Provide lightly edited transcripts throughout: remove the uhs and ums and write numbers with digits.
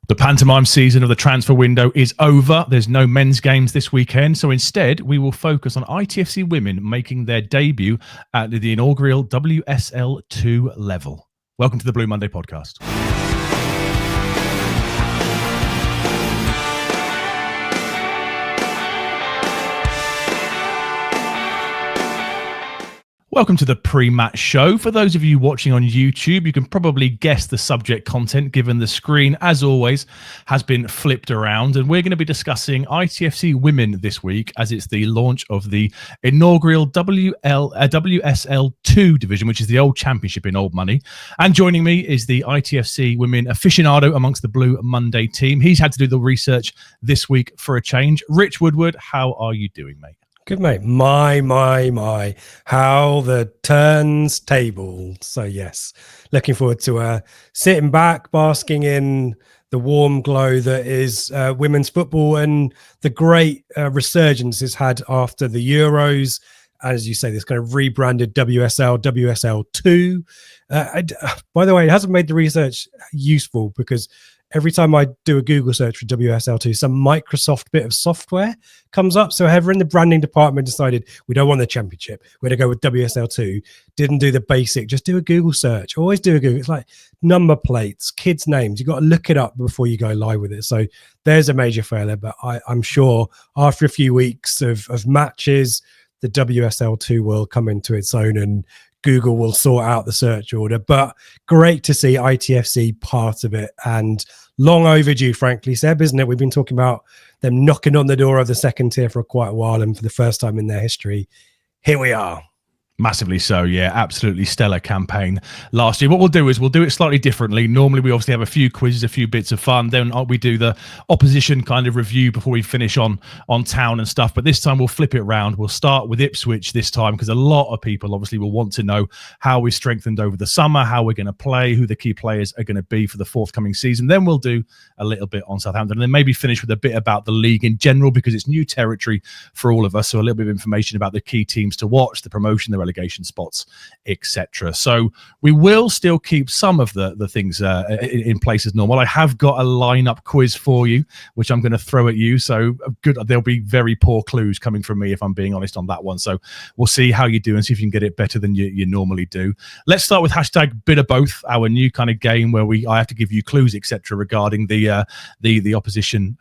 The pantomime season of the transfer window is over. There's no men's games this weekend, so instead we will focus on ITFC Women making their debut at the inaugural WSL 2 level. Welcome to the Blue Monday podcast. Welcome to the Prematch Show. For those of you watching on YouTube, you can probably guess the subject content given the screen, as always, has been flipped around. And we're going to be discussing ITFC Women this week as it's the launch of the inaugural WSL 2 division, which is the old championship in old money. And joining me is the ITFC Women aficionado amongst the Blue Monday team. He's had to do the research this week for a change. Rich Woodward, how are you doing, mate? Good, mate. My. How the turns table. So, yes, looking forward to sitting back, basking in the warm glow that is women's football and the great resurgence it's had after the Euros. As you say, this kind of rebranded WSL 2. By the way, it hasn't made the research useful because every time I do a Google search for WSL2, some Microsoft bit of software comes up. So whoever in the branding department decided we don't want the championship, we're going to go with WSL2, didn't do the basic, just do a Google search. Always do a Google. It's like number plates, kids' names. You've got to look it up before you go live with it. So there's a major failure. But I'm sure after a few weeks of matches, the WSL2 will come into its own and Google will sort out the search order, but great to see ITFC part of it and long overdue, frankly, Seb, isn't it? We've been talking about them knocking on the door of the second tier for quite a while, and for the first time in their history, here we are. Massively so, yeah, absolutely stellar campaign last year. What we'll do is we'll do it slightly differently. Normally we obviously have a few quizzes, a few bits of fun, then we do the opposition kind of review before we finish on town and stuff, but this time we'll flip it around. We'll start with Ipswich this time because a lot of people obviously will want to know how we strengthened over the summer, how we're going to play, who the key players are going to be for the forthcoming season. Then we'll do a little bit on Southampton and then maybe finish with a bit about the league in general because it's new territory for all of us, so a little bit of information about the key teams to watch, the promotion, the relegation spots, etc. So we will still keep some of the things in place as normal. I have got a lineup quiz for you, which I'm going to throw at you. So good, there'll be very poor clues coming from me if I'm being honest on that one. So we'll see how you do and see if you can get it better than you normally do. Let's start with hashtag bit of both, our new kind of game where I have to give you clues, etc. regarding the opposition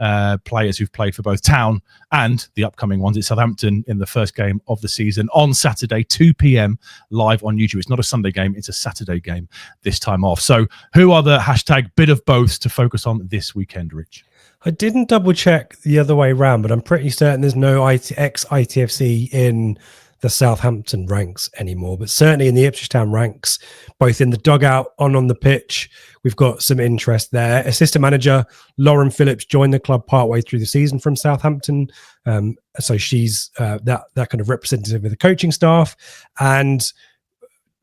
players who've played for both Town and the upcoming ones. It's Southampton in the first game of the season on Saturday, 2 p.m. live on YouTube. It's not a Sunday game, it's a Saturday game this time off. So who are the hashtag bit of both to focus on this weekend, Rich? I didn't double check the other way around, but I'm pretty certain there's no ex-ITFC in the Southampton ranks anymore, but certainly in the Ipswich Town ranks, both in the dugout and on the pitch, we've got some interest there. Assistant manager Lauren Phillips joined the club partway through the season from Southampton. So she's that kind of representative of the coaching staff. And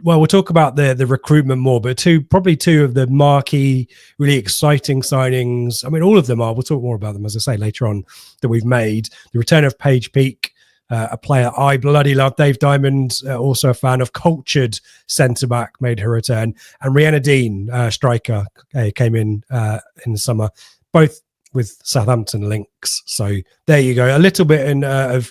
well, we'll talk about the recruitment more, but probably two of the marquee, really exciting signings. I mean, all of them are. We'll talk more about them, as I say, later on, that we've made. The return of Paige Peake, a player I bloody love. Dave Diamond, also a fan of cultured centre-back, made her return. And Rhianna Dean, striker, came in the summer, both with Southampton links. So there you go. A little bit of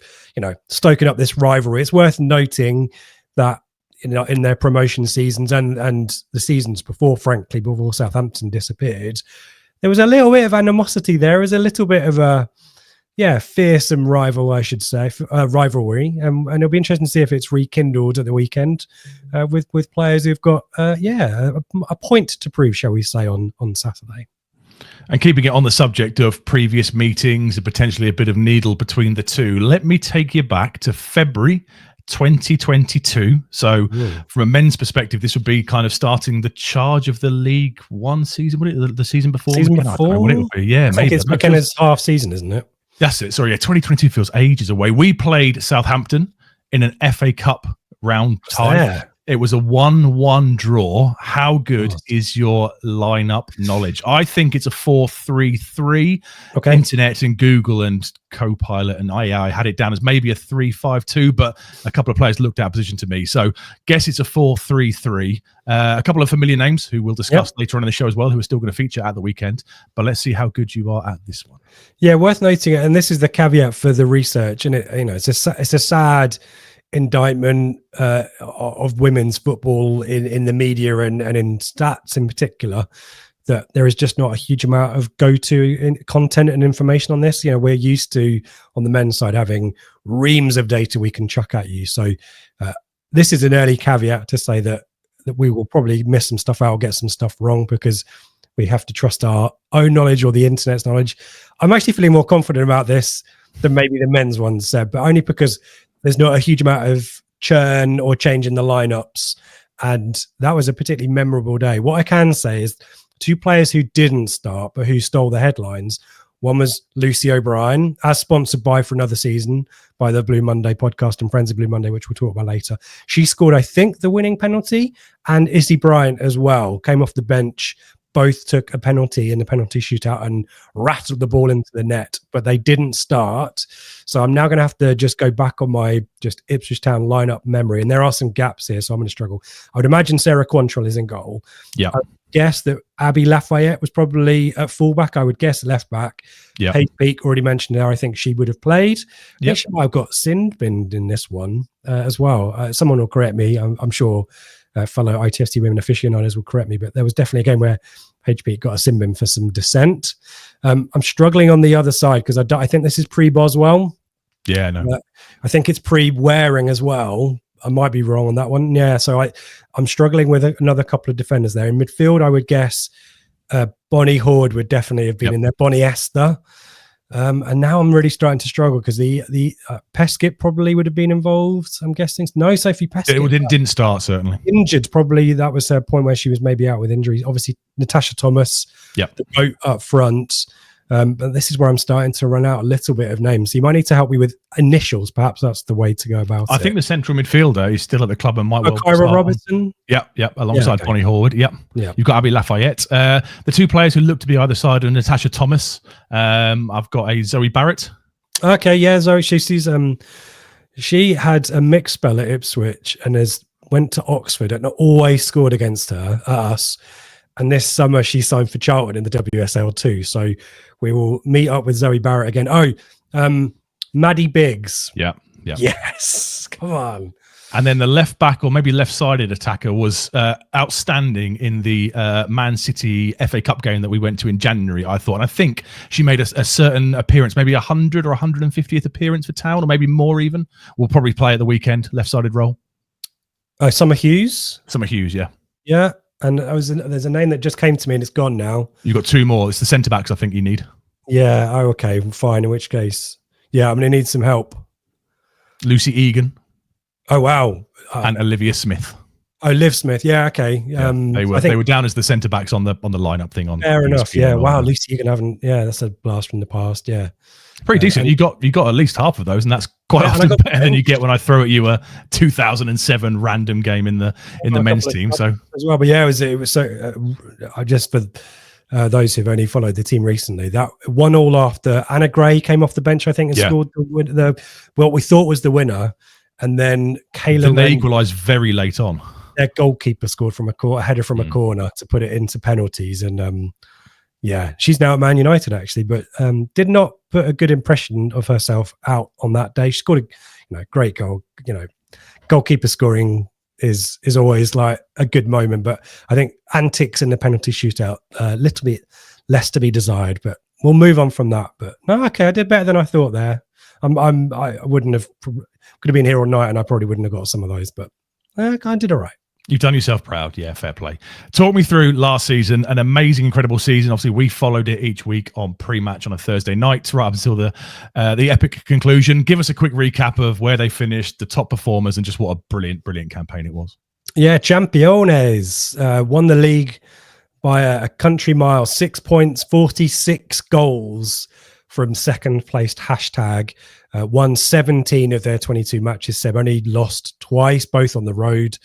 stoking up this rivalry. It's worth noting that in their promotion seasons and the seasons before, frankly, before Southampton disappeared, there was a little bit of animosity there. There was a little bit of a fearsome rival, I should say, rivalry, and it'll be interesting to see if it's rekindled at the weekend with players who've got a point to prove, shall we say, on Saturday. And keeping it on the subject of previous meetings and potentially a bit of needle between the two, let me take you back to February 2022. So from a men's perspective, this would be kind of starting the charge of the League One season. Would it the season before? Season before? What it would be. Yeah, maybe it's McKenna's half season, isn't it? That's it. Sorry, 2022 feels ages away. We played Southampton in an FA Cup round tie. It was a 1-1 draw. How good is your lineup knowledge? I think it's a 4-3-3. Okay. Internet and Google and Copilot and AI had it down as maybe a 3-5-2, but a couple of players looked out of position to me. So guess it's a 4-3-3. A couple of familiar names who we'll discuss later on in the show as well, who are still going to feature at the weekend. But let's see how good you are at this one. Yeah, worth noting it. And this is the caveat for the research. And it's a sad indictment of women's football in the media and in stats in particular, that there is just not a huge amount of go-to content and information on this. We're used to, on the men's side, having reams of data we can chuck at you. So this is an early caveat to say that we will probably miss some stuff out, get some stuff wrong, because we have to trust our own knowledge or the internet's knowledge. I'm actually feeling more confident about this than maybe the men's one said, but only because there's not a huge amount of churn or change in the lineups. And that was a particularly memorable day. What I can say is two players who didn't start, but who stole the headlines. One was Lucy O'Brien, as sponsored by For Another Season by the Blue Monday podcast and Friends of Blue Monday, which we'll talk about later. She scored, I think, the winning penalty, and Izzy Bryant as well came off the bench. Both took a penalty in the penalty shootout and rattled the ball into the net, but they didn't start. So I'm now going to have to just go back on my just Ipswich Town lineup memory. And there are some gaps here, so I'm going to struggle. I would imagine Sarah Quantrill is in goal. Yeah. I would guess that Abby Lafayette was probably at fullback. I would guess left back. Yeah. Paige Peake, already mentioned there, I think she would have played. Yeah. She might have got Sindbind in this one as well. Someone will correct me. I'm sure fellow ITFC women aficionados will correct me, but there was definitely a game where Paige Peake got a sin bin for some dissent. I'm struggling on the other side because I think this is pre-Boswell. Yeah, no. I think it's pre-Waring as well. I might be wrong on that one. Yeah, so I'm struggling with another couple of defenders there. In midfield, I would guess Bonnie Horde would definitely have been in there. Bonnie Esther. And now I'm really starting to struggle because the Peskett probably would have been involved. I'm guessing. No, Sophie Peskett. It didn't start, certainly. Injured, probably. That was her point where she was maybe out with injuries. Obviously, Natasha Thomas, the boat up front. But this is where I'm starting to run out a little bit of names. So you might need to help me with initials. Perhaps that's the way to go about it. I think the central midfielder is still at the club and might well Kyra Robertson. Yep, alongside Bonnie Horde. Yep. You've got Abby Lafayette. The two players who look to be either side are Natasha Thomas. I've got a Zoe Barrett. Okay, yeah, Zoe. She had a mixed spell at Ipswich and went to Oxford and always scored against us. And this summer she signed for Charlton in the WSL too. So we will meet up with Zoe Barrett again. Maddie Biggs. Yeah. Yes. Come on. And then the left back or maybe left-sided attacker was outstanding in the Man City FA Cup game that we went to in January, I thought. And I think she made a certain appearance, maybe 100 or 150th appearance for Town, or maybe more even. We'll probably play at the weekend, left-sided role. Summer Hughes. Yeah. Yeah. And there's a name that just came to me and it's gone now. You've got two more. It's the centre-backs I think you need. Yeah. Oh, okay. Fine. In which case, I'm going to need some help. Lucy Egan. Oh, wow. And Olivia Smith. Oh, Liv Smith. Yeah, okay. They were down as the centre-backs on the lineup thing. Fair enough. Yeah. Wow. Lucy Egan haven't. Yeah, that's a blast from the past. Yeah. Pretty decent. You got at least half of those, and that's quite often better than you get when I throw at you a 2007 random game in the men's team. So as well, but yeah, it was so. Just for those who've only followed the team recently, that 1-1 after Anna Gray came off the bench, I think, and scored what we thought was the winner, and then Kayla. They equalised very late on. Their goalkeeper scored from a header from a corner to put it into penalties, and yeah, she's now at Man United actually, but did not put a good impression of herself out on that day. She scored a great goal. Goalkeeper scoring is always like a good moment, but I think antics in the penalty shootout a little bit less to be desired. But we'll move on from that. But no, okay, I did better than I thought there. I wouldn't have could have been here all night, and I probably wouldn't have got some of those, but I did all right. You've done yourself proud. Yeah, fair play. Talk me through last season, an amazing, incredible season. Obviously, we followed it each week on pre-match on a Thursday night, right up until the epic conclusion. Give us a quick recap of where they finished, the top performers, and just what a brilliant, brilliant campaign it was. Yeah, Championes won the league by a country mile, 6 points, 46 goals from second placed hashtag. Won 17 of their 22 matches. Seb only lost twice, both on the road.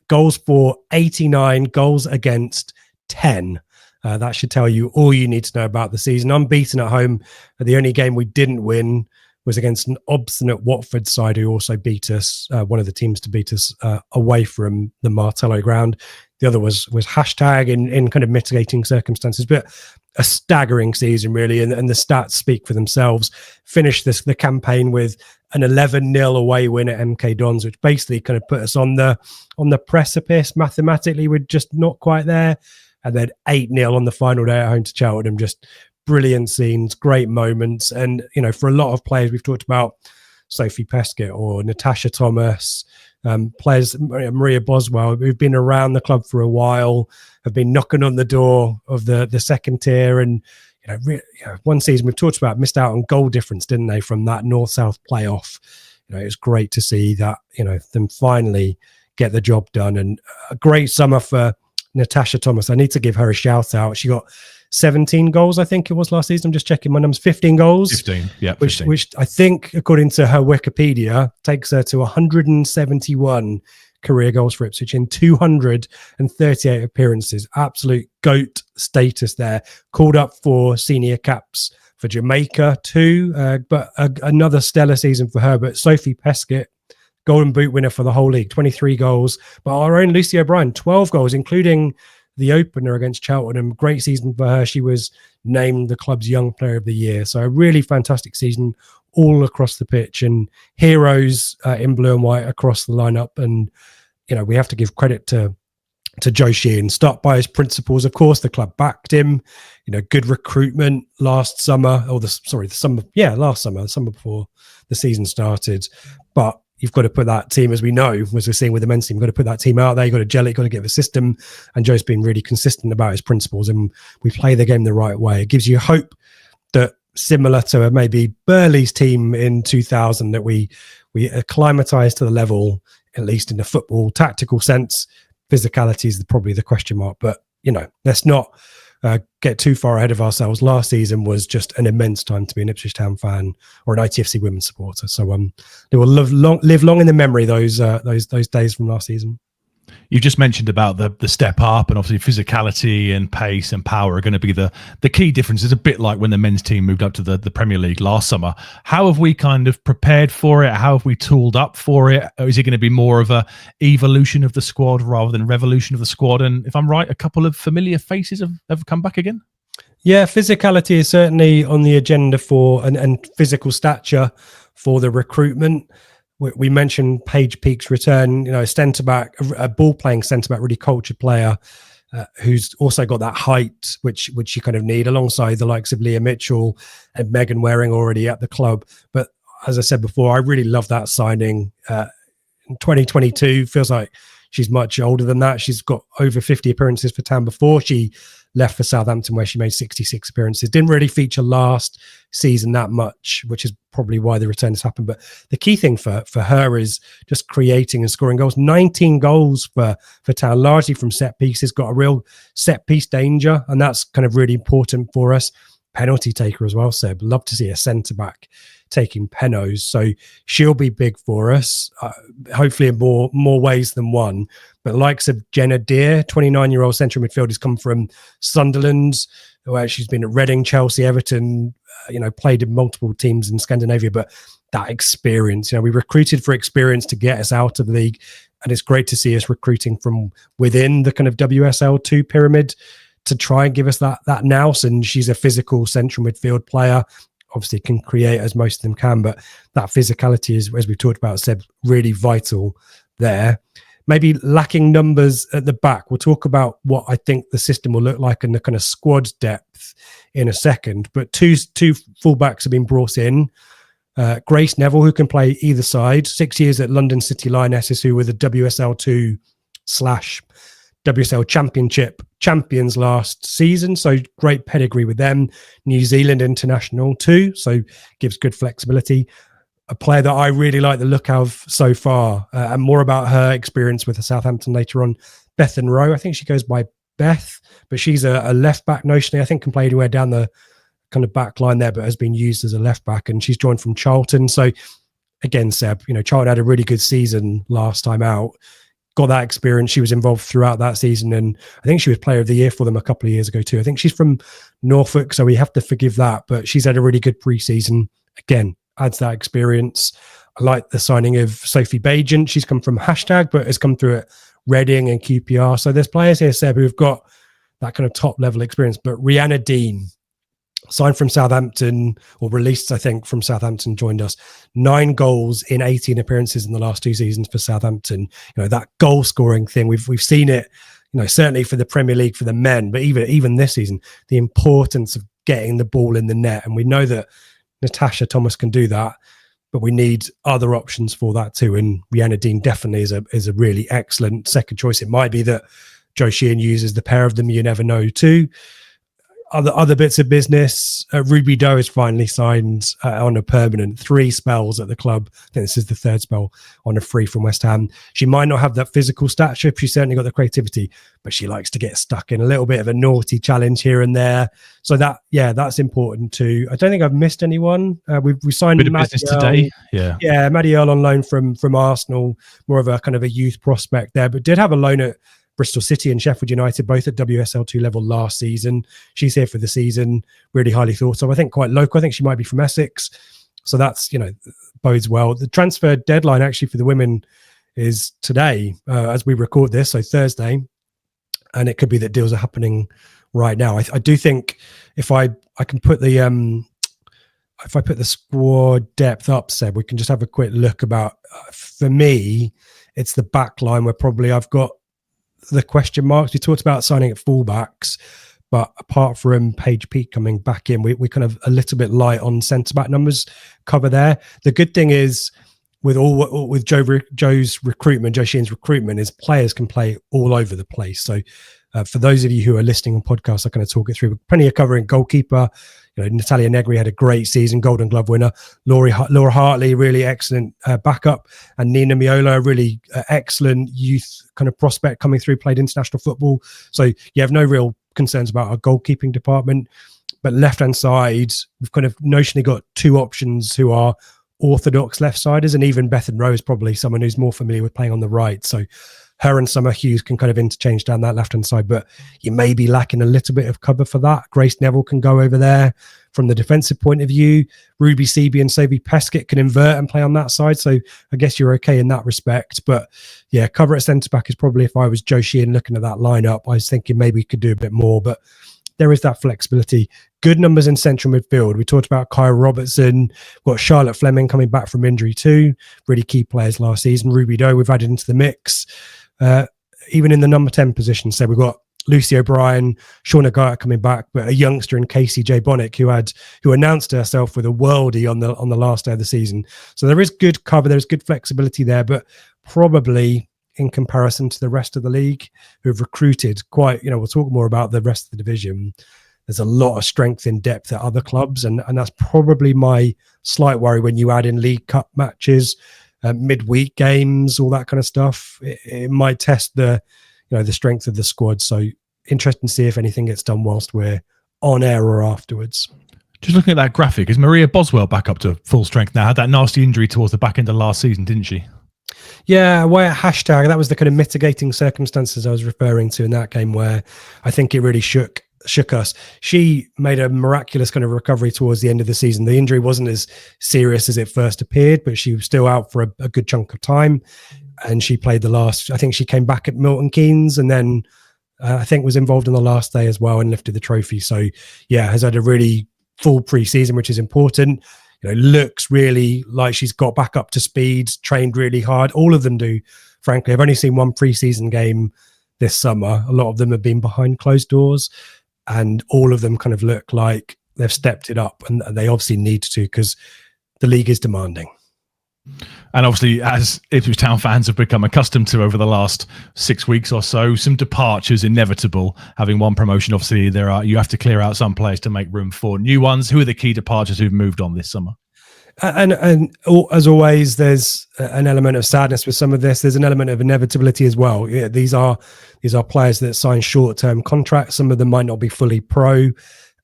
Goals for 89, goals against 10. That should tell you all you need to know about the season. Unbeaten at home. The only game we didn't win was against an obstinate Watford side who also beat us, one of the teams to beat us away from the Martello ground. The other was hashtag in kind of mitigating circumstances, but a staggering season really, and the stats speak for themselves. Finished the campaign with an 11-0 away win at MK Dons, which basically kind of put us on the precipice. Mathematically, we're just not quite there. And then 8-0 on the final day at home to Cheltenham. Just brilliant scenes, great moments. And, you know, for a lot of players, we've talked about Sophie Peskett or Natasha Thomas, players, Maria Boswell, who've been around the club for a while, have been knocking on the door of the second tier. And, one season we've talked about missed out on goal difference, didn't they, from that North-South playoff. It was great to see that, them finally get the job done. And a great summer for Natasha Thomas. I need to give her a shout out. She got 17 goals, I think it was last season. I'm just checking my numbers. 15 goals. 15, yeah. 15. Which I think, according to her Wikipedia, takes her to 171 career goals for Ipswich in 238 appearances. Absolute GOAT status there. Called up for senior caps for Jamaica too, but another stellar season for her. But Sophie Peskett, Golden Boot winner for the whole league, 23 goals. But our own Lucy O'Brien, 12 goals, including the opener against Cheltenham. Great season for her. She was named the club's Young Player of the Year. So a really fantastic season all across the pitch, and heroes in blue and white across the lineup. And, we have to give credit to Joe Sheehan. Start by his principles. Of course, the club backed him. Good recruitment last summer, the summer before the season started. But you've got to put that team, as we know, as we're seeing with the men's team, you've got to put that team out there. You've got to gel it, you've got to get the system. And Joe's been really consistent about his principles, and we play the game the right way. It gives you hope that, similar to maybe Burley's team in 2000, that we acclimatise to the level, at least in the football tactical sense. Physicality is probably the question mark. But, let's not get too far ahead of ourselves. Last season was just an immense time to be an Ipswich Town fan or an ITFC Women supporter. So they will live long in the memory, those days from last season. You just mentioned about the step up, and obviously physicality and pace and power are going to be the key differences. A bit like when the men's team moved up to the Premier League last summer. How have we kind of prepared for it? How have we tooled up for it? Or is it going to be more of a evolution of the squad rather than revolution of the squad? And if I'm right, a couple of familiar faces have come back again? Yeah, physicality is certainly on the agenda for and physical stature for the recruitment. We mentioned Paige Peake's return, a centre-back, a ball-playing centre-back, really cultured player who's also got that height, which you kind of need, alongside the likes of Leah Mitchell and Megan Waring already at the club. But as I said before, I really love that signing. In 2022, feels like she's much older than that. She's got over 50 appearances for Town before she left for Southampton, where she made 66 appearances. Didn't really feature last season that much, which is probably why the return has happened. But the key thing for her is just creating and scoring goals. 19 goals for Town, largely from set pieces. Got a real set piece danger, and that's kind of really important for us. Penalty taker as well, Seb. Love to see a centre-back taking penos. So she'll be big for us, hopefully in more ways than one. But likes of Jenna Deere, 29-year-old central midfielder, has come from Sunderland, where she's been at Reading, Chelsea, Everton, played in multiple teams in Scandinavia. But that experience, we recruited for experience to get us out of the league. And it's great to see us recruiting from within the kind of WSL2 pyramid to try and give us that nous. And she's a physical central midfield player. Obviously can create, as most of them can, but that physicality is, as we've talked about, Seb, really vital there. Maybe lacking numbers at the back. We'll talk about what I think the system will look like and the kind of squad depth in a second. But two fullbacks have been brought in. Grace Neville, who can play either side. 6 years at London City Lionesses, who were the WSL2 / WSL Championship champions last season, so great pedigree with them. New Zealand international too, so gives good flexibility. A player that I really like the look of so far, and more about her experience with the Southampton later on. Bethan Rowe, I think she goes by Beth, but she's a left back notionally. I think can play anywhere down the kind of back line there, but has been used as a left back, and she's joined from Charlton. So again, Seb, Charlton had a really good season last time out. got that experience. She was involved throughout that season, and I think she was player of the year for them a couple of years ago too. I think she's from Norfolk, so we have to forgive that, but she's had a really good pre-season. Again, adds that experience. I like the signing of Sophie Bajent. She's come from Hashtag, but has come through at Reading and QPR. So there's players here, Seb, who've got that kind of top level experience. But Rhianna Dean, signed from Southampton, or released, I think, from Southampton, joined us. 9 goals in 18 appearances in the last 2 seasons for Southampton. You know, that goal scoring thing, we've seen it, you know, certainly for the Premier League for the men, but even this season, the importance of getting the ball in the net. And we know that Natasha Thomas can do that, but we need other options for that too. And Rhianna Dean definitely is a really excellent second choice. It might be that Joe Sheehan uses the pair of them. You never know too. Other bits of business. Ruby Doe is finally signed on a permanent 3 spells at the club. I think this is the 3rd spell on a free from West Ham. She might not have that physical stature. She's certainly got the creativity, but she likes to get stuck in a little bit of a naughty challenge here and there. So that's important too. I don't think I've missed anyone. We signed bit of business today. Yeah, Maddie Earle on loan from Arsenal, more of a kind of a youth prospect there, but did have a loan at Bristol City and Sheffield United, both at WSL2 level last season. She's here for the season, really highly thought of. I think quite local. I think she might be from Essex. So that's, you know, bodes well. The transfer deadline actually for the women is today, as we record this, so Thursday. And it could be that deals are happening right now. I do think if I can put the if I put the squad depth up, Seb, we can just have a quick look about, for me, it's the back line where probably I've got the question marks. We talked about signing at fullbacks, but apart from Paige Peake coming back in, we kind of a little bit light on centre back numbers cover there. The good thing is with Joe's recruitment, Joe Sheehan's recruitment, is players can play all over the place. So for those of you who are listening on podcasts, I'm going to talk it through. Plenty of covering. Goalkeeper, you know, Natalia Negri had a great season, Golden Glove winner. Laura Hartley, really excellent backup, and Nina Miola, a really excellent youth kind of prospect coming through, played international football. So you have no real concerns about our goalkeeping department. But left-hand side, we've kind of notionally got 2 options who are orthodox left-siders, and even Bethan Rowe is probably someone who's more familiar with playing on the right. So her and Summer Hughes can kind of interchange down that left-hand side, but you may be lacking a little bit of cover for that. Grace Neville can go over there from the defensive point of view. Ruby Seaby and Sophie Peskett can invert and play on that side. So I guess you're okay in that respect. But yeah, cover at centre-back is probably, if I was Joe Sheehan looking at that lineup, I was thinking maybe we could do a bit more, but there is that flexibility. Good numbers in central midfield. We talked about Kyra Robertson. We've got Charlotte Fleming coming back from injury too. Really key players last season. Ruby Doe we've added into the mix. Even in the number 10 position. So we've got Lucy O'Brien, Shauna Guyot coming back, but a youngster in Casey J. Bonnick who announced herself with a worldie on the last day of the season. So there is good cover. There's good flexibility there, but probably in comparison to the rest of the league who've recruited quite, you know, we'll talk more about the rest of the division. There's a lot of strength in depth at other clubs. And that's probably my slight worry when you add in League Cup matches, midweek games, all that kind of stuff. It might test the strength of the squad. So interesting to see if anything gets done whilst we're on air or afterwards. Just looking at that graphic, is Maria Boswell back up to full strength now? Had that nasty injury towards the back end of last season, didn't she? Yeah, where hashtag, that was the kind of mitigating circumstances I was referring to in that game where I think it really shook us. She made a miraculous kind of recovery towards the end of the season. The injury wasn't as serious as it first appeared, but she was still out for a good chunk of time. And she played I think she came back at Milton Keynes and then I think was involved in the last day as well and lifted the trophy. So yeah, has had a really full pre-season, which is important. You know, looks really like she's got back up to speed, trained really hard. All of them do, frankly. I've only seen one pre-season game this summer. A lot of them have been behind closed doors and all of them kind of look like they've stepped it up, and they obviously need to because the league is demanding. And obviously, as Ipswich Town fans have become accustomed to over the last 6 weeks or so, some departures inevitable. Having one promotion, obviously, you have to clear out some players to make room for new ones. Who are the key departures who've moved on this summer? And as always, there's an element of sadness with some of this. There's an element of inevitability as well. Yeah, these are players that sign short-term contracts. Some of them might not be fully pro.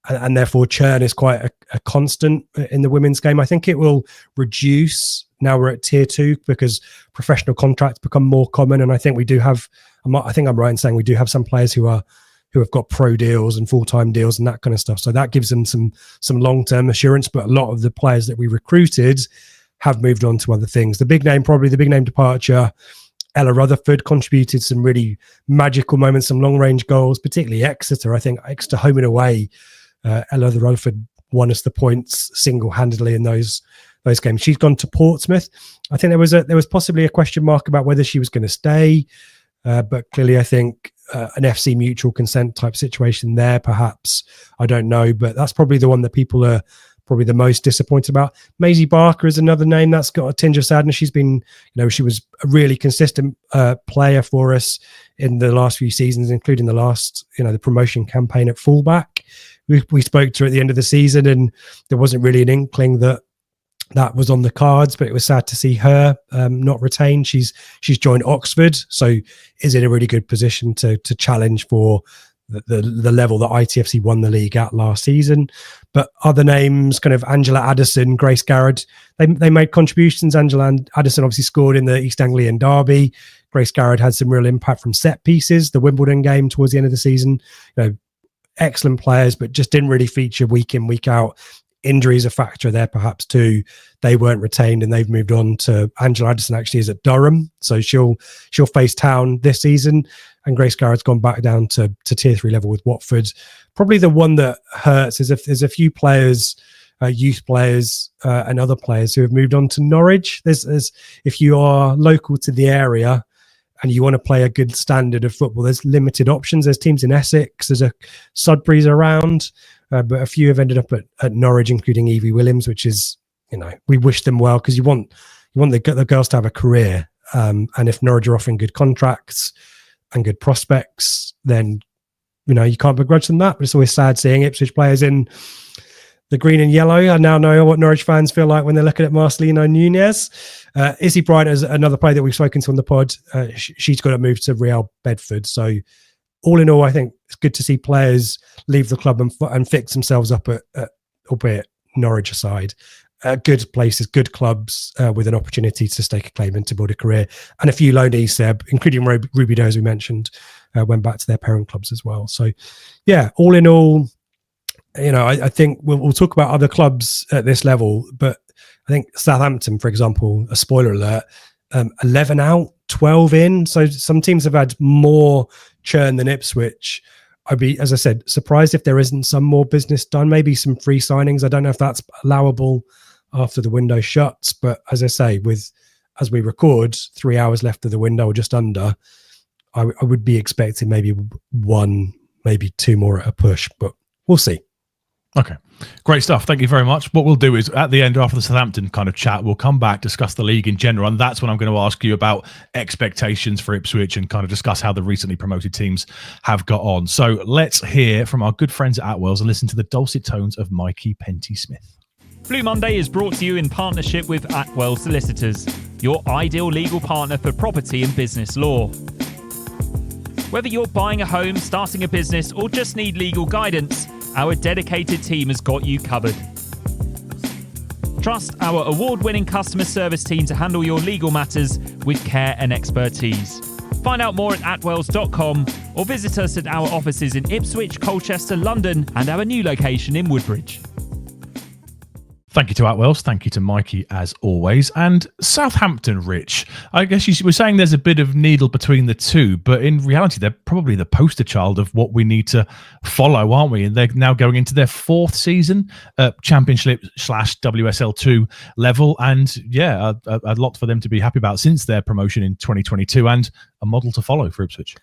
and therefore churn is quite a constant in the women's game. I think it will reduce now we're at tier 2 because professional contracts become more common, and I think we do have. I think I'm right in saying we do have some players who have got pro deals and full-time deals and that kind of stuff. So that gives them some long-term assurance. But a lot of the players that we recruited have moved on to other things. The big name departure, Ella Rutherford, contributed some really magical moments, some long-range goals, particularly Exeter. I think Exeter home and away, Ella Rutherford won us the points single-handedly in those games. She's gone to Portsmouth. I think there was possibly a question mark about whether she was going to stay, but clearly I think an FC mutual consent type situation there, perhaps. I don't know, but that's probably the one that people are probably the most disappointed about. Maisie Barker is another name that's got a tinge of sadness. She's been, she was a really consistent player for us in the last few seasons, including the last, the promotion campaign at fullback. We spoke to her at the end of the season, and there wasn't really an inkling that was on the cards, but it was sad to see her not retained. She's joined Oxford, so is in a really good position to challenge for the level that ITFC won the league at last season. But other names, kind of Angela Addison, Grace Garrett, they made contributions. Angela Addison obviously scored in the East Anglian derby. Grace Garrett had some real impact from set pieces, the Wimbledon game towards the end of the season. Excellent players, but just didn't really feature week in, week out. Injuries a factor there perhaps too. They weren't retained and they've moved on to Angela Addison actually is at Durham, so she'll face Town this season, and Grace Garrett's gone back down to tier 3 level with Watford. Probably the one that hurts is if there's a few players, youth players and other players who have moved on to Norwich. There's if you are local to the area and you want to play a good standard of football, there's limited options. There's teams in Essex, there's a Sudbury's around. But a few have ended up at Norwich, including Evie Williams, which is, we wish them well because you want the girls to have a career. And if Norwich are offering good contracts and good prospects, then, you can't begrudge them that. But it's always sad seeing Ipswich players in the green and yellow. I now know what Norwich fans feel like when they're looking at Marcelino Nunez. Izzy Bryant is another player that we've spoken to on the pod. She's got to move to Real Bedford. So, all in all, I think it's good to see players leave the club and fix themselves up at albeit Norwich aside, good places, good clubs with an opportunity to stake a claim and to build a career. And a few loanees, Seb, including Ruby Doe, as we mentioned, went back to their parent clubs as well. So, yeah, all in all, I think we'll talk about other clubs at this level, but I think Southampton, for example, a spoiler alert, 11 out, 12 in. So some teams have had more churn than Ipswich. I'd be, as I said, surprised if there isn't some more business done, maybe some free signings. I don't know if that's allowable after the window shuts, but as I say, as we record 3 hours left of the window or just under, I would be expecting maybe one, maybe two more at a push, but we'll see. Okay, great stuff. Thank you very much. What we'll do is at the end, after the Southampton kind of chat, we'll come back, discuss the league in general, and that's when I'm going to ask you about expectations for Ipswich and kind of discuss how the recently promoted teams have got on. So let's hear from our good friends at Atwells and listen to the dulcet tones of Mikey Penty-Smith. Blue Monday is brought to you in partnership with Atwell Solicitors, your ideal legal partner for property and business law. Whether you're buying a home, starting a business, or just need legal guidance, our dedicated team has got you covered. Trust our award-winning customer service team to handle your legal matters with care and expertise. Find out more at atwells.com or visit us at our offices in Ipswich, Colchester, London, and our new location in Woodbridge. Thank you to Atwells. Thank you to Mikey, as always. And Southampton, Rich. I guess you were saying there's a bit of needle between the two, but in reality, they're probably the poster child of what we need to follow, aren't we? And they're now going into their fourth season at Championship/WSL2 level. And yeah, a lot for them to be happy about since their promotion in 2022, and a model to follow for Ipswich.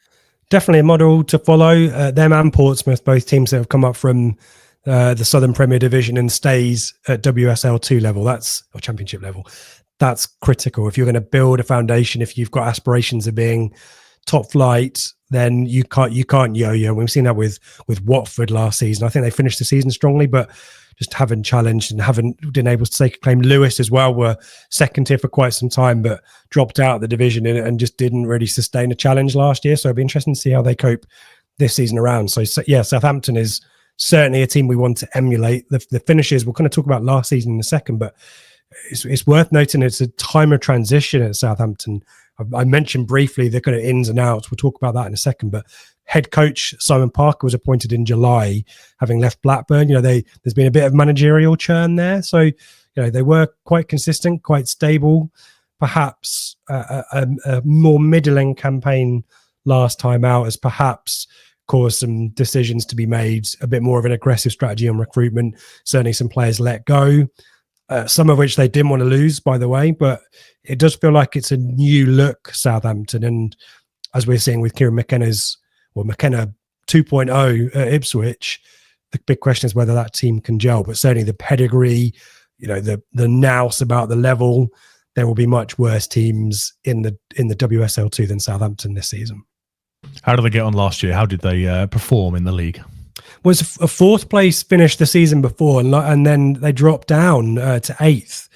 Definitely a model to follow. Them and Portsmouth, both teams that have come up from the Southern Premier Division and stays at WSL2 level, or Championship level. That's critical. If you're going to build a foundation, if you've got aspirations of being top flight, then you can't yo-yo. We've seen that with Watford last season. I think they finished the season strongly, but just haven't challenged and haven't been able to take a claim. Lewis as well were second tier for quite some time, but dropped out of the division and just didn't really sustain a challenge last year. So it'll be interesting to see how they cope this season around. So yeah, Southampton is certainly a team we want to emulate. The finishes, we'll kind of talk about last season in a second, but it's worth noting it's a time of transition at Southampton. I mentioned briefly the kind of ins and outs. We'll talk about that in a second, but head coach Simon Parker was appointed in July, having left Blackburn. There's been a bit of managerial churn there. So, they were quite consistent, quite stable. Perhaps a more middling campaign last time out has perhaps caused some decisions to be made, a bit more of an aggressive strategy on recruitment. Certainly some players let go. Some of which they didn't want to lose, by the way, but it does feel like it's a new look Southampton. And as we're seeing with Kieran McKenna 2.0 at Ipswich, the big question is whether that team can gel. But certainly the pedigree, the nous about the level, there will be much worse teams in the WSL2 than Southampton this season. How did they get on last year? How did they perform in the league? Was a fourth place finish the season before, and then they dropped down to eighth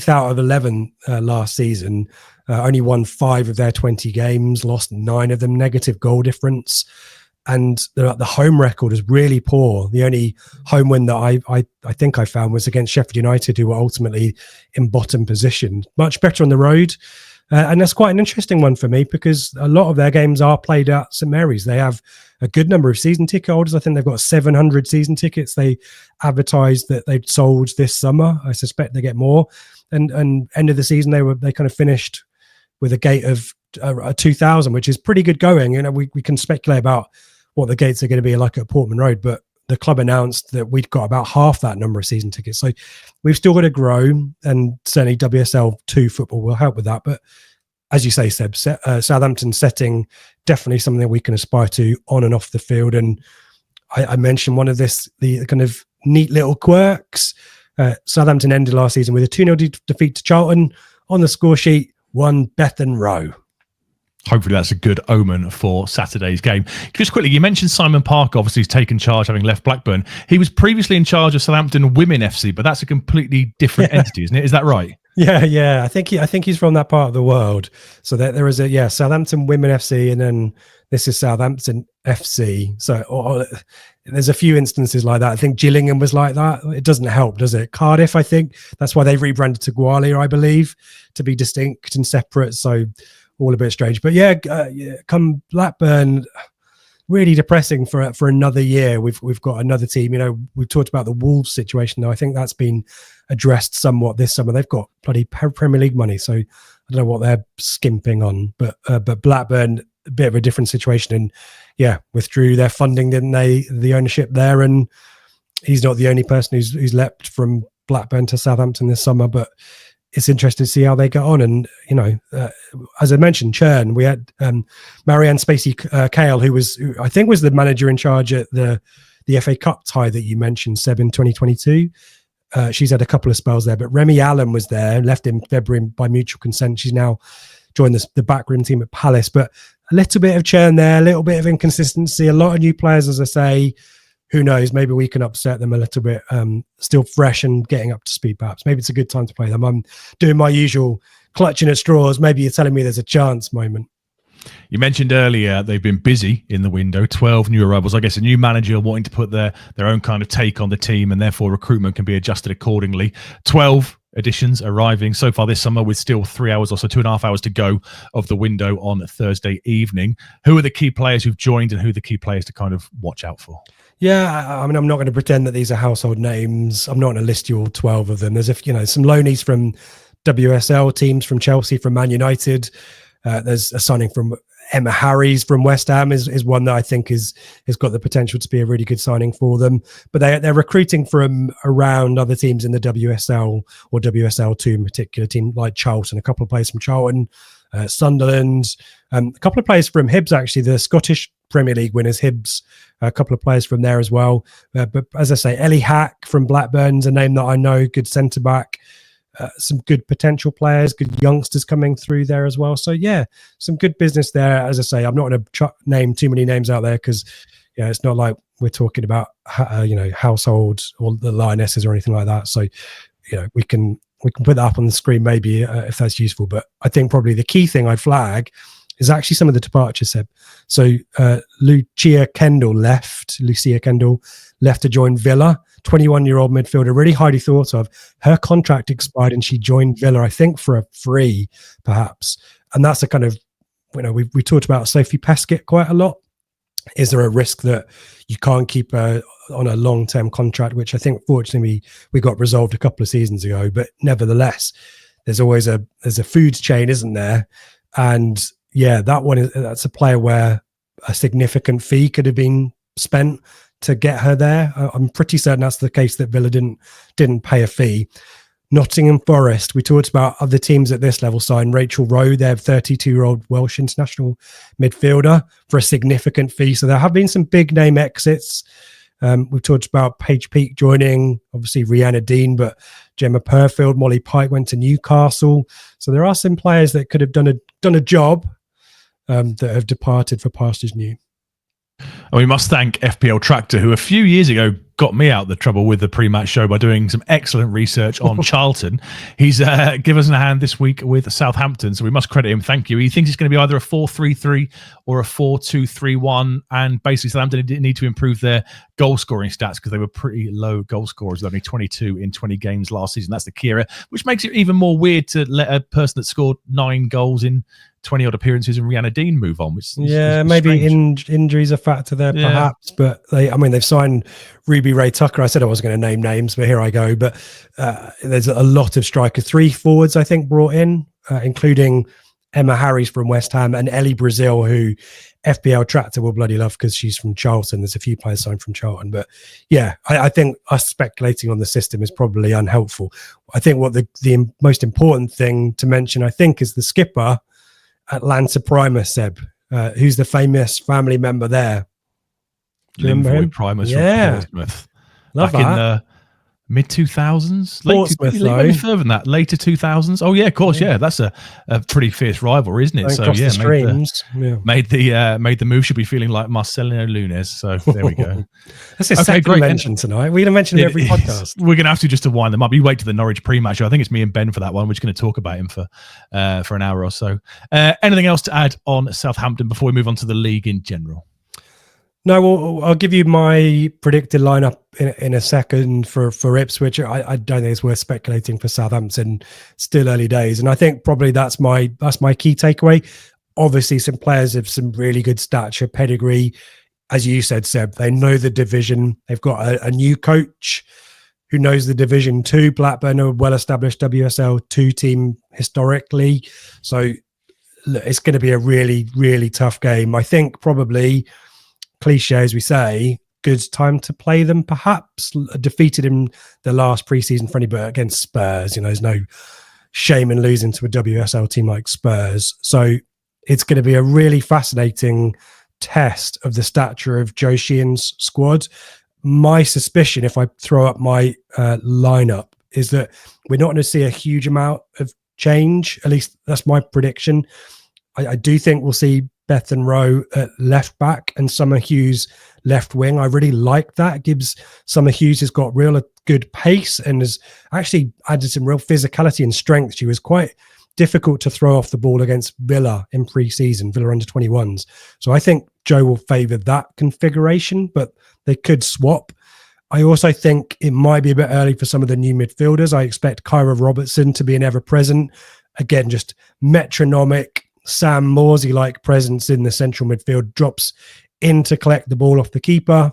out of 11 last season. Only won 5 of their 20 games, lost 9 of them, negative goal difference, and the home record is really poor. The only home win that I think I found was against Sheffield United, who were ultimately in bottom position. Much better on the road. And that's quite an interesting one for me because a lot of their games are played at St Mary's. They have a good number of season ticket holders. I think they've got 700 season tickets they advertised that they'd sold this summer. I suspect they get more. And end of the season, they kind of finished with a gate of 2,000, which is pretty good going. We can speculate about what the gates are going to be like at Portman Road, but the club announced that we'd got about half that number of season tickets. So we've still got to grow, and certainly WSL2 football will help with that. But as you say, Seb, Southampton setting definitely something that we can aspire to on and off the field. And I mentioned one of the kind of neat little quirks. Southampton ended last season with a 2-0 defeat to Charlton. On the score sheet, 1 Bethan Rowe. Hopefully that's a good omen for Saturday's game. Just quickly, you mentioned Simon Parker, obviously he's taken charge having left Blackburn. He was previously in charge of Southampton Women FC, but that's a completely different entity, isn't it? Is that right? Yeah. I think he's from that part of the world. So there is Southampton Women FC, and then this is Southampton FC. So there's a few instances like that. I think Gillingham was like that. It doesn't help, does it? Cardiff, I think that's why they've rebranded to Gwalia, I believe, to be distinct and separate. So all a bit strange, but come Blackburn, really depressing for another year. We've got another team. We've talked about the Wolves situation, though. I think that's been addressed somewhat this summer. They've got bloody Premier League money, so I don't know what they're skimping on. But Blackburn, a bit of a different situation, and withdrew their funding, didn't they? The ownership there, and he's not the only person who's leapt from Blackburn to Southampton this summer, but it's interesting to see how they get on. And, as I mentioned, churn. We had Marianne Spacey-Cale, who I think was the manager in charge at the FA Cup tie that you mentioned, Seb, in 2022. She's had a couple of spells there, but Remy Allen was there, left in February by mutual consent. She's now joined the backroom team at Palace, but a little bit of churn there, a little bit of inconsistency, a lot of new players, as I say. Who knows? Maybe we can upset them a little bit. Still fresh and getting up to speed, perhaps. Maybe it's a good time to play them. I'm doing my usual clutching at straws. Maybe you're telling me there's a chance moment. You mentioned earlier they've been busy in the window, 12 new arrivals. I guess a new manager wanting to put their own kind of take on the team, and therefore recruitment can be adjusted accordingly. 12 additions arriving so far this summer, with still 3 hours or so, 2.5 hours to go of the window on Thursday evening. Who are the key players who've joined, and who are the key players to kind of watch out for? Yeah, I mean, I'm not going to pretend that these are household names. I'm not going to list you all 12 of them. There's some loanies from WSL teams, from Chelsea, from Man United. There's a signing from Emma Harries from West Ham is one that I think has got the potential to be a really good signing for them. But they're recruiting from around other teams in the WSL or WSL2 in particular, team like Charlton, a couple of players from Charlton, Sunderland, a couple of players from Hibs, actually, the Scottish Premier League winners, Hibs, a couple of players from there as well. But as I say, Ellie Hack from Blackburn's a name that I know, good centre-back. Some good potential players, good youngsters coming through there as well. So yeah, some good business there. As I say, I'm not going to name too many names out there because it's not like we're talking about household or the Lionesses or anything like that. So we can put that up on the screen maybe if that's useful. But I think probably the key thing I'd flag is actually some of the departures, Seb. So Lucia Kendall left to join Villa. 21-year-old midfielder, really highly thought of. Her contract expired and she joined Villa, I think, for a free, perhaps. And that's a kind of, we talked about Sophie Pescott quite a lot. Is there a risk that you can't keep her on a long-term contract, which I think, fortunately, we got resolved a couple of seasons ago. But nevertheless, there's a food chain, isn't there? And yeah, that's a player where a significant fee could have been spent to get her there. I'm pretty certain that's the case, that Villa didn't pay a fee. Nottingham Forest, we talked about other teams at this level signed Rachel Rowe, their 32-year-old Welsh international midfielder, for a significant fee. So there have been some big name exits. We've talked about Paige Peake joining, obviously Rhianna Dean, but Gemma Purfield, Molly Pike went to Newcastle. So there are some players that could have done a job that have departed for pastures new. And we must thank FPL Tractor, who a few years ago got me out of the trouble with the pre-match show by doing some excellent research on Charlton. He's given us a hand this week with Southampton, so we must credit him. Thank you. He thinks it's going to be either a 4-3-3 or a 4-2-3-1, and basically Southampton didn't need to improve their goal scoring stats because they were pretty low goal scorers, only 22 in 20 games last season. That's the key area, which makes it even more weird to let a person that scored 9 goals in 20 odd appearances and Rhianna Dean move on, which is maybe injuries a factor there, perhaps. But they've signed Ruby Ray Tucker. I said I wasn't going to name names, but here I go. But there's a lot of strikers, 3 forwards I think brought in, including Emma Harries from West Ham and Ellie Brazil, who FPL Tractor will bloody love because she's from Charlton. There's a few players signed from Charlton, but yeah, I think us speculating on the system is probably unhelpful. I think what the most important thing to mention, I think, is the skipper, Atlanta Primus, Seb, who's the famous family member there. Linvoy Primus from Portsmouth. Love back that. In the mid-2000s. Portsmouth, maybe further than that. Later 2000s. Oh, yeah, of course, yeah. That's a pretty fierce rivalry, isn't it? Across the streams. Made the move. Should be feeling like Marcelino Nunes. So there we go. That's his second mention tonight. We're going to mention him every podcast. We're going to have to just to wind them up. You wait to the Norwich pre-match show. I think it's me and Ben for that one. We're just going to talk about him for an hour or so. Anything else to add on Southampton before we move on to the league in general? No, well, I'll give you my predicted lineup in a second for Ipswich. I don't think it's worth speculating for Southampton. Still early days, and I think probably that's my key takeaway. Obviously, some players have some really good stature, pedigree. As you said, Seb, they know the division. They've got a new coach who knows the division too. Blackburn are a well-established WSL 2 team historically, so look, it's going to be a really, really tough game. I think probably, cliche as we say, good time to play them, perhaps. Defeated in the last pre-season friendly, but against Spurs, there's no shame in losing to a WSL team like Spurs. So it's going to be a really fascinating test of the stature of Joe Sheehan's squad. My suspicion, if I throw up my lineup, is that we're not going to see a huge amount of change. At least that's my prediction. I do think we'll see Bethan Rowe at left back and Summer Hughes left wing. I really like that. Summer Hughes has got real good pace and has actually added some real physicality and strength. She was quite difficult to throw off the ball against Villa in pre-season, Villa under 21s. So I think Joe will favour that configuration, but they could swap. I also think it might be a bit early for some of the new midfielders. I expect Kyra Robertson to be an ever-present, again, just metronomic, Sam Morsey-like presence in the central midfield, drops in to collect the ball off the keeper,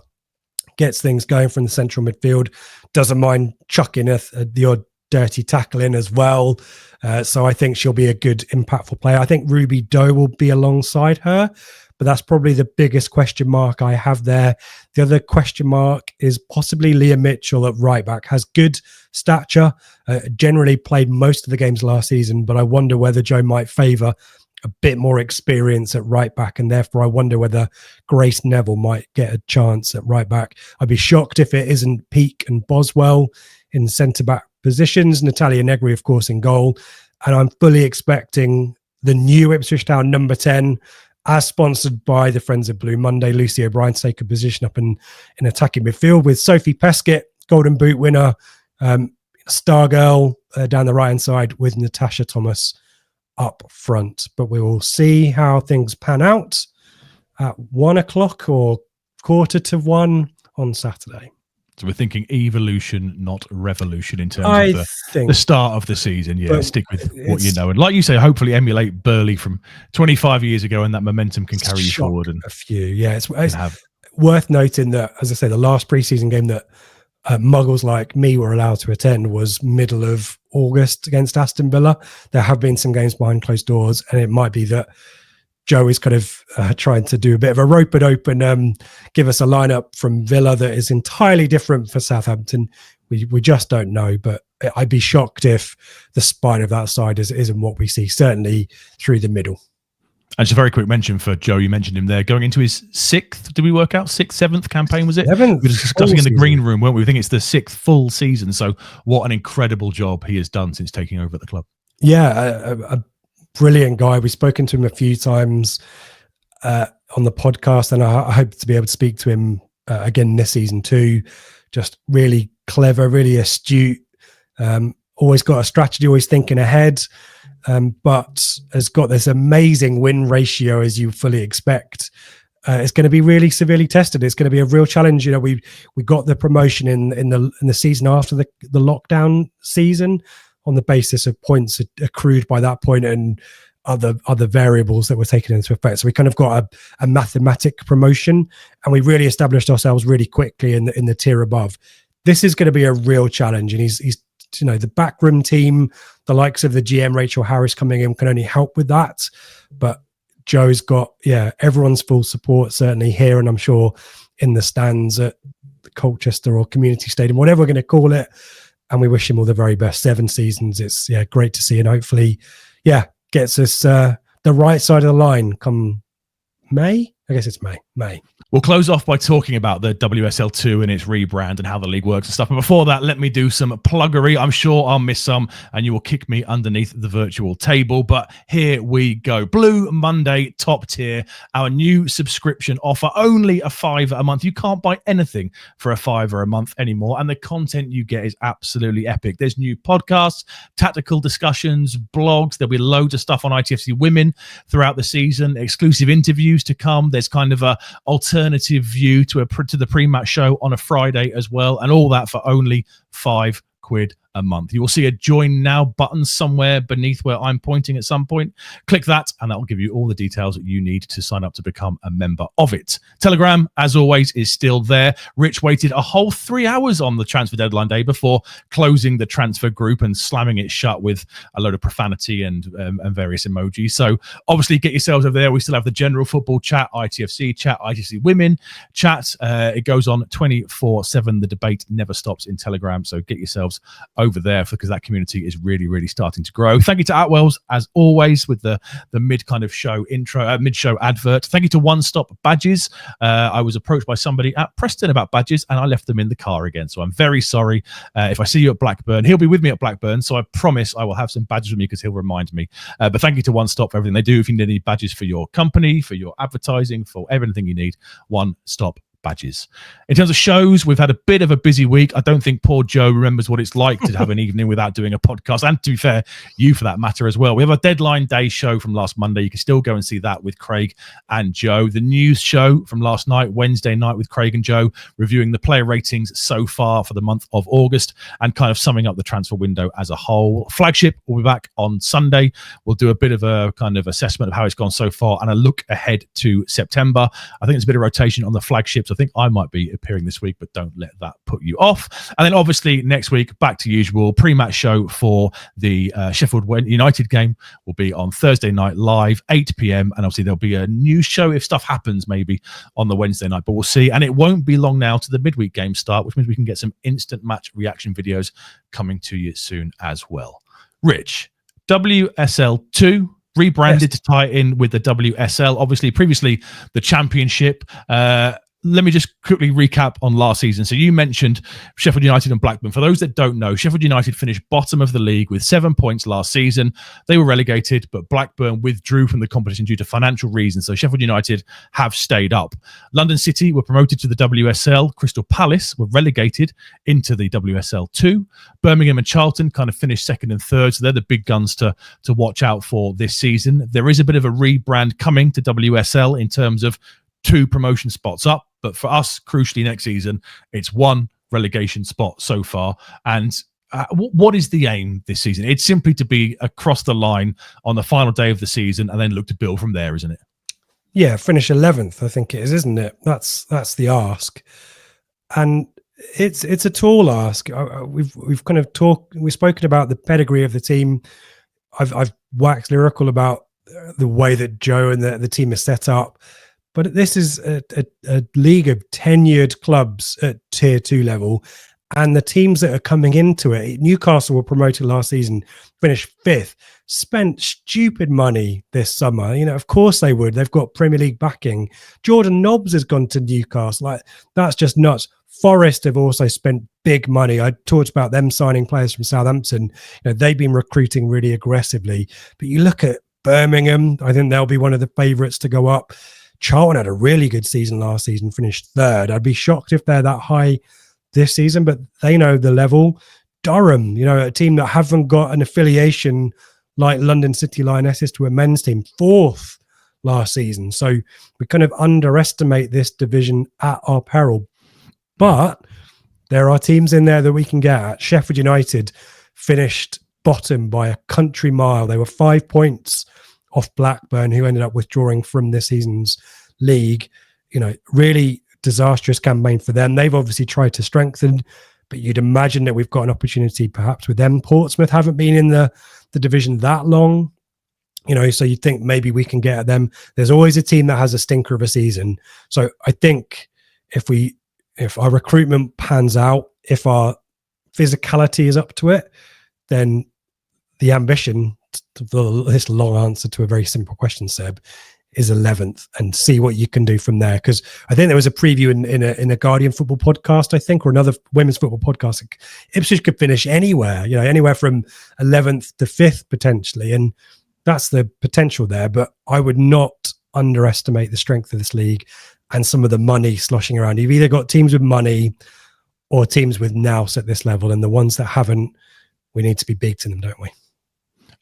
gets things going from the central midfield, doesn't mind chucking the odd dirty tackle in as well. So I think she'll be a good, impactful player. I think Ruby Doe will be alongside her, but that's probably the biggest question mark I have there. The other question mark is possibly Leah Mitchell at right back. Has good stature, generally played most of the games last season, but I wonder whether Joe might favour a bit more experience at right back, and therefore I wonder whether Grace Neville might get a chance at right back. I'd be shocked if it isn't Peake and Boswell in centre-back positions, Natalia Negri, of course, in goal, and I'm fully expecting the new Ipswich Town number 10, as sponsored by the Friends of Blue Monday, Lucy O'Brien, to take a position up in attacking midfield with Sophie Pescott, Golden Boot winner, star girl down the right-hand side with Natasha Thomas up front. But we will see how things pan out at 1 o'clock or 1:45 on Saturday. So we're thinking evolution, not revolution in terms of the start of the season. Yeah, stick with what you know. And like you say, hopefully emulate Burley from 25 years ago, and that momentum can carry you forward. And a few. Yeah, it's worth noting that, as I say, the last preseason game that muggles like me were allowed to attend was middle of August against Aston Villa. There have been some games behind closed doors, and it might be that Joe is kind of trying to do a bit of a rope-a-dope and give us a lineup from Villa that is entirely different for Southampton. We just don't know, but I'd be shocked if the spine of that side isn't what we see, certainly through the middle. And just a very quick mention for Joe, you mentioned him there, going into his 6th, did we work out? 6th, 7th campaign, was it? We were discussing in the green room, weren't we? We think it's the 6th full season. So what an incredible job he has done since taking over at the club. Yeah, a brilliant guy. We've spoken to him a few times on the podcast, and I hope to be able to speak to him again this season too. Just really clever, really astute, always got a strategy, always thinking ahead, but has got this amazing win ratio, as you fully expect. It's going to be really severely tested. It's going to be a real challenge. You know, we got the promotion in the season after the lockdown season, on the basis of points accrued by that point and other variables that were taken into effect. So we kind of got a mathematic promotion, and we really established ourselves really quickly in the tier above. This is going to be a real challenge, and he's you know, the backroom team, the likes of the GM Rachel Harris coming in can only help with that. But Joe's got everyone's full support, certainly here, and I'm sure in the stands at Colchester or Community Stadium, whatever we're going to call it. And we wish him all the very best. 7 seasons. It's great to see, and hopefully, gets us the right side of the line come May. I guess it's May. We'll close off by talking about the WSL2 and its rebrand and how the league works and stuff. But before that, let me do some pluggery. I'm sure I'll miss some and you will kick me underneath the virtual table. But here we go. Blue Monday top tier, our new subscription offer, only $5 a month. You can't buy anything for $5 a month anymore. And the content you get is absolutely epic. There's new podcasts, tactical discussions, blogs. There'll be loads of stuff on ITFC Women throughout the season, exclusive interviews to come. There's kind of a alternative view to the pre-match show on a Friday as well, and all that for only £5 a month. You will see a join now button somewhere beneath where I'm pointing at some point. Click that and that will give you all the details that you need to sign up to become a member of it. Telegram, as always, is still there. Rich waited a whole 3 hours on the transfer deadline day before closing the transfer group and slamming it shut with a load of profanity and various emojis. So obviously get yourselves over there. We still have the general football chat, ITFC chat, ITFC Women chat. It goes on 24/7. The debate never stops in Telegram. So get yourselves over there because that community is really, really starting to grow. Thank you to Atwells, as always, with the mid kind of show intro, mid-show advert. Thank you to One Stop Badges. I was approached by somebody at Preston about badges and I left them in the car again. So I'm very sorry. If I see you at Blackburn, he'll be with me at Blackburn. So I promise I will have some badges with me because he'll remind me. But thank you to One Stop for everything they do. If you need any badges for your company, for your advertising, for everything you need, One Stop Badges. In terms of shows, we've had a bit of a busy week. I don't think poor Joe remembers what it's like to have an evening without doing a podcast, and to be fair, you for that matter as well. We have a deadline day show from last Monday. You can still go and see that with Craig and Joe. The news show from last night, Wednesday night, with Craig and Joe, reviewing the player ratings so far for the month of August and kind of summing up the transfer window as a whole. Flagship will be back on Sunday. We'll do a bit of a kind of assessment of how it's gone so far and a look ahead to September. I think there's a bit of rotation on the flagships. I think I might be appearing this week, but don't let that put you off. And then obviously next week, back to usual, pre-match show for the Sheffield United game will be on Thursday night live, 8 p.m. And obviously there'll be a news show if stuff happens maybe on the Wednesday night, but we'll see. And it won't be long now to the midweek game start, which means we can get some instant match reaction videos coming to you soon as well. Rich, WSL2 rebranded to tie in with the WSL. Obviously, previously the Championship. let me just quickly recap on last season. So you mentioned Sheffield United and Blackburn. For those that don't know, Sheffield United finished bottom of the league with 7 points last season. They were relegated, but Blackburn withdrew from the competition due to financial reasons. So Sheffield United have stayed up. London City were promoted to the WSL. Crystal Palace were relegated into the WSL 2. Birmingham and Charlton kind of finished second and third. So they're the big guns to watch out for this season. There is a bit of a rebrand coming to WSL in terms of 2 promotion spots up. But for us, crucially, next season, it's 1 relegation spot so far. And what is the aim this season? It's simply to be across the line on the final day of the season and then look to build from there, isn't it? Yeah, finish 11th, I think it is, isn't it? That's the ask. And it's a tall ask. We've kind of we've spoken about the pedigree of the team. I've waxed lyrical about the way that Joe and the team is set up. But this is a league of tenured clubs at tier 2 level, and the teams that are coming into it, Newcastle were promoted last season, finished 5th, spent stupid money this summer. Of course they would. They've got Premier League backing. Jordan Nobbs has gone to Newcastle. That's just nuts. Forest have also spent big money. I talked about them signing players from Southampton. They've been recruiting really aggressively. But you look at Birmingham, I think they'll be one of the favourites to go up. Charlton had a really good season last season, finished 3rd. I'd be shocked if they're that high this season, but they know the level. Durham, a team that haven't got an affiliation like London City Lionesses to a men's team, 4th last season. So we kind of underestimate this division at our peril. But there are teams in there that we can get at. Sheffield United finished bottom by a country mile. They were 5 points off Blackburn, who ended up withdrawing from this season's league. Really disastrous campaign for them. They've obviously tried to strengthen, but you'd imagine that we've got an opportunity perhaps with them. Portsmouth haven't been in the division that long, so you'd think maybe we can get at them. There's always a team that has a stinker of a season. So I think if our recruitment pans out, if our physicality is up to it, then the ambition, this long answer to a very simple question, Seb, is 11th, and see what you can do from there. Because I think there was a preview in a Guardian football podcast, I think, or another women's football podcast. Ipswich could finish anywhere, anywhere from 11th to 5th potentially, and that's the potential there. But I would not underestimate the strength of this league and some of the money sloshing around. You've either got teams with money or teams with nous at this level, and the ones that haven't, we need to be big to them, don't we?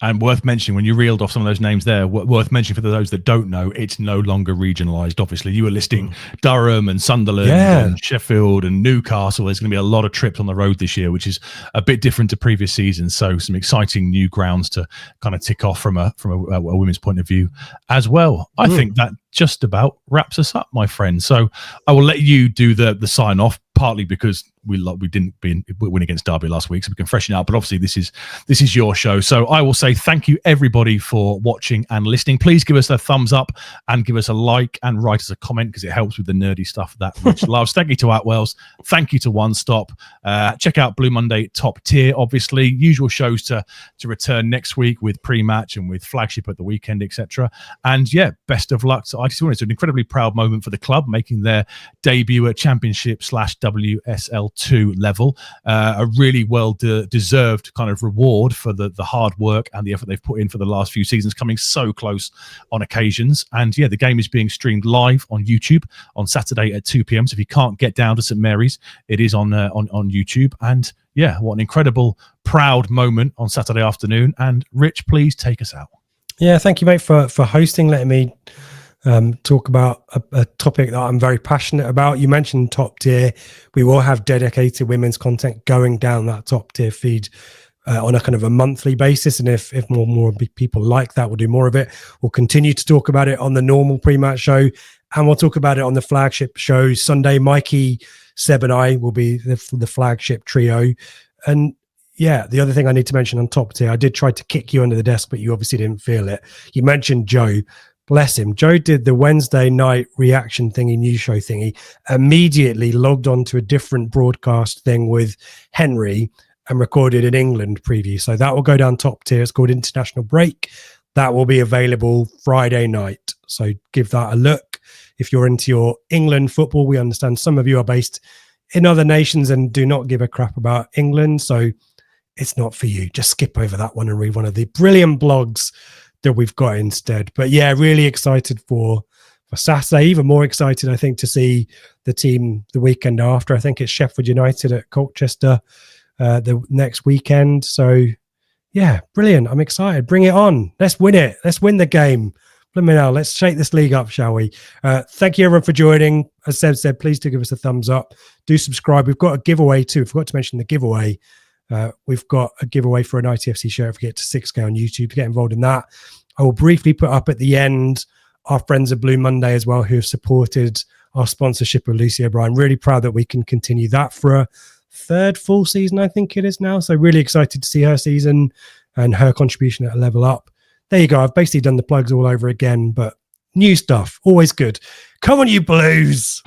And worth mentioning, when you reeled off some of those names there, worth mentioning for those that don't know, it's no longer regionalised. Obviously, you were listing Durham and Sunderland and Sheffield and Newcastle. There's going to be a lot of trips on the road this year, which is a bit different to previous seasons. So some exciting new grounds to kind of tick off from a women's point of view as well. I think that just about wraps us up, my friend. So I will let you do the sign off, partly because we didn't win against Derby last week, so we can freshen it up. But obviously, this is your show. So I will say thank you, everybody, for watching and listening. Please give us a thumbs up and give us a like and write us a comment, because it helps with the nerdy stuff that Rich loves. Thank you to Atwells. Thank you to One Stop. Check out Blue Monday Top Tier, obviously. Usual shows to return next week with pre-match and with flagship at the weekend, etc. And yeah, best of luck to ITFC. It's an incredibly proud moment for the club, making their debut at Championship/WSL2 level. A really deserved kind of reward for the hard work and the effort they've put in for the last few seasons, coming so close on occasions. And yeah, the game is being streamed live on YouTube on Saturday at 2 p.m. So if you can't get down to St Mary's, it is on YouTube. And yeah, what an incredible, proud moment on Saturday afternoon. And Rich, please take us out. Yeah, thank you, mate, for hosting, letting me talk about a topic that I'm very passionate about. You mentioned Top Tier. We will have dedicated women's content going down that Top Tier feed on a kind of a monthly basis, and if more people like that, we'll do more of it. We'll continue to talk about it on the normal pre-match show, and we'll talk about it on the flagship show Sunday. Mikey, Seb and I will be the flagship trio. And yeah, the other thing I need to mention on Top Tier, I did try to kick you under the desk, but you obviously didn't feel it. You mentioned Joe. Bless him. Joe did the Wednesday night reaction thingy, news show thingy, immediately logged on to a different broadcast thing with Henry and recorded an England preview. So that will go down Top Tier. It's called International Break. That will be available Friday night. So give that a look if you're into your England football. We understand some of you are based in other nations and do not give a crap about England. So it's not for you. Just skip over that one and read one of the brilliant blogs that we've got instead. But yeah, really excited for Saturday. Even more excited, I think, to see the team the weekend after. I think it's Sheffield United at Colchester the next weekend. So yeah, brilliant. I'm excited. Bring it on. Let's win it. Let's win the game. Let's shake this league up, shall we? Thank you, everyone, for joining. As Seb said, please do give us a thumbs up. Do subscribe. We've got a giveaway too. I forgot to mention the giveaway. We've got a giveaway for an ITFC shirt if we get to 6K on YouTube. To get involved in that, I will briefly put up at the end our friends at Blue Monday as well, who have supported our sponsorship of Lucy O'Brien. Really proud that we can continue that for a third full season, I think it is now. So really excited to see her season and her contribution at a level up. There you go. I've basically done the plugs all over again, but new stuff, always good. Come on, you Blues.